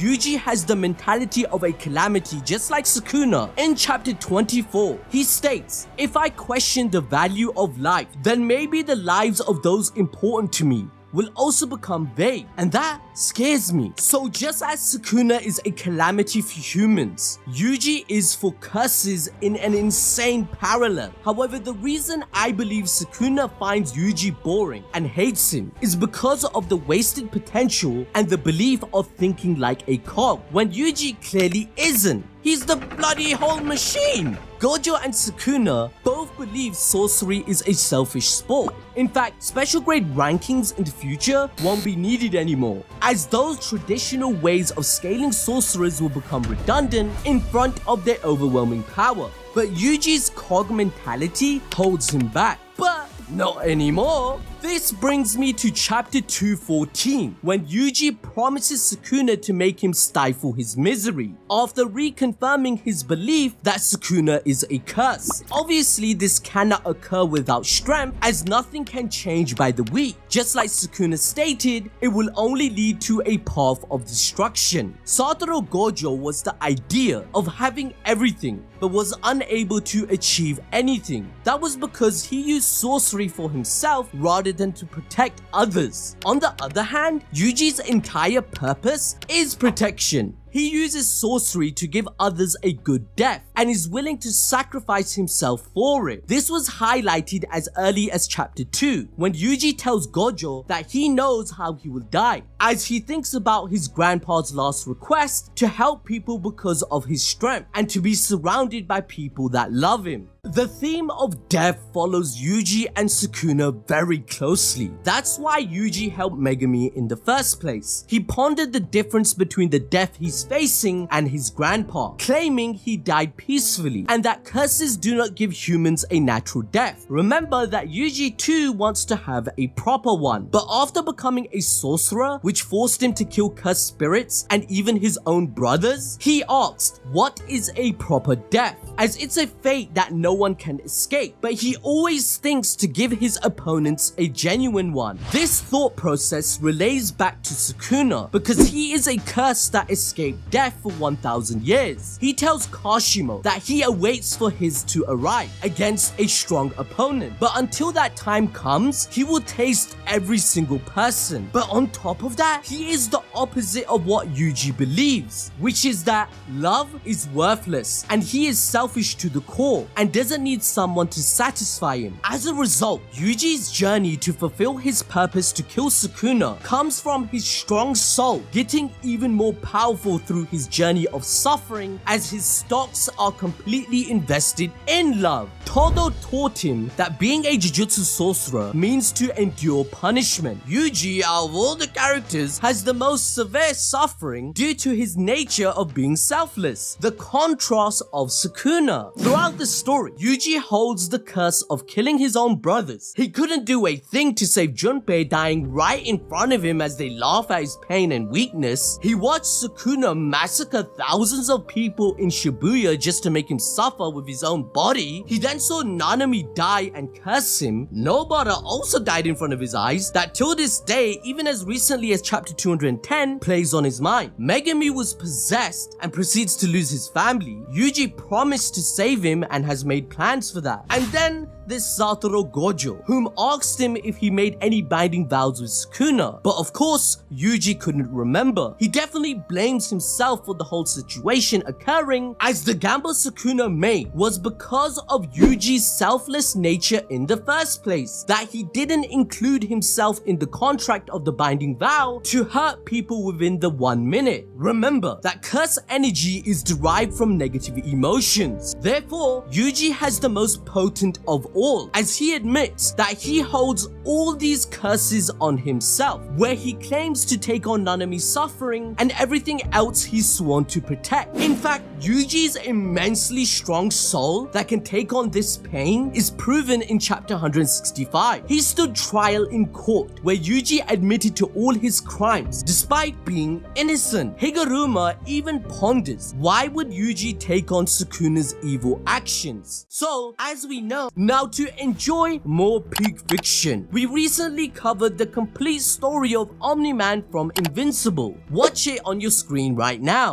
Yuji has the mentality of a calamity just like Sukuna. In chapter 24, he states, "If I question the value of life, then maybe the lives of those important to me will also become vague, and that scares me." So just as Sukuna is a calamity for humans, Yuji is for curses in an insane parallel. However, the reason I believe Sukuna finds Yuji boring and hates him is because of the wasted potential and the belief of thinking like a cog, when Yuji clearly isn't. He's the bloody whole machine. Gojo and Sukuna both believe sorcery is a selfish sport. In fact, special grade rankings in the future won't be needed anymore, as those traditional ways of scaling sorcerers will become redundant in front of their overwhelming power. But Yuji's cog mentality holds him back. But not anymore. This brings me to chapter 214, when Yuji promises Sukuna to make him stifle his misery, after reconfirming his belief that Sukuna is a curse. Obviously, this cannot occur without strength, as nothing can change by the week. Just like Sukuna stated, it will only lead to a path of destruction. Satoru Gojo was the idea of having everything, but was unable to achieve anything. That was because he used sorcery for himself rather than to protect others. On the other hand, Yuji's entire purpose is protection. He uses sorcery to give others a good death and is willing to sacrifice himself for it. This was highlighted as early as chapter 2, when Yuji tells Gojo that he knows how he will die, as he thinks about his grandpa's last request to help people because of his strength and to be surrounded by people that love him. The theme of death follows Yuji and Sukuna very closely. That's why Yuji helped Megami in the first place. He pondered the difference between the death he's facing and his grandpa, claiming he died peacefully and that curses do not give humans a natural death. Remember that Yuji too wants to have a proper one, but after becoming a sorcerer, which forced him to kill cursed spirits and even his own brothers, he asked, what is a proper death? As it's a fate that no one can escape, but he always thinks to give his opponents a genuine one. This thought process relays back to Sukuna because he is a curse that escaped death for 1000 years. He tells Kashimo that he awaits for his to arrive against a strong opponent, but until that time comes, he will taste every single person. But on top of that, he is the opposite of what Yuji believes, which is that love is worthless and he is selfish to the core and doesn't need someone to satisfy him. As a result, Yuji's journey to fulfill his purpose to kill Sukuna comes from his strong soul getting even more powerful through his journey of suffering, as his stocks are completely invested in love. Todo taught him that being a Jujutsu sorcerer means to endure punishment. Yuji, out of all the characters, has the most severe suffering due to his nature of being selfless, the contrast of Sukuna. Throughout the story, Yuji holds the curse of killing his own brothers. He couldn't do a thing to save Junpei dying right in front of him as they laugh at his pain and weakness. He watched Sukuna massacre thousands of people in Shibuya just to make him suffer with his own body. He then saw Nanami die and curse him. Nobara also died in front of his eyes, that till this day, even as recently as chapter 210, plays on his mind. Megami was possessed and proceeds to lose his family. Yuji promised to save him and has made plans for that. And then there's Satoru Gojo, whom asked him if he made any binding vows with Sukuna, but of course Yuji couldn't remember. He definitely blames himself for the whole situation occurring, as the gamble Sukuna made was because of Yuji's selfless nature in the first place, that he didn't include himself in the contract of the binding vow to hurt people within the 1 minute. Remember that curse energy is derived from negative emotions. Therefore, Yuji has the most potent of all, as he admits that he holds all these curses on himself, where he claims to take on Nanami's suffering and everything else he's sworn to protect. In fact, Yuji's immensely strong soul that can take on this pain is proven in chapter 165. He stood trial in court where Yuji admitted to all his crimes despite being innocent. Higuruma even ponders, why would Yuji take on Sukuna's evil actions? So, as we know, Now to enjoy more peak fiction, we recently covered the complete story of Omni-Man from Invincible. Watch it on your screen right now.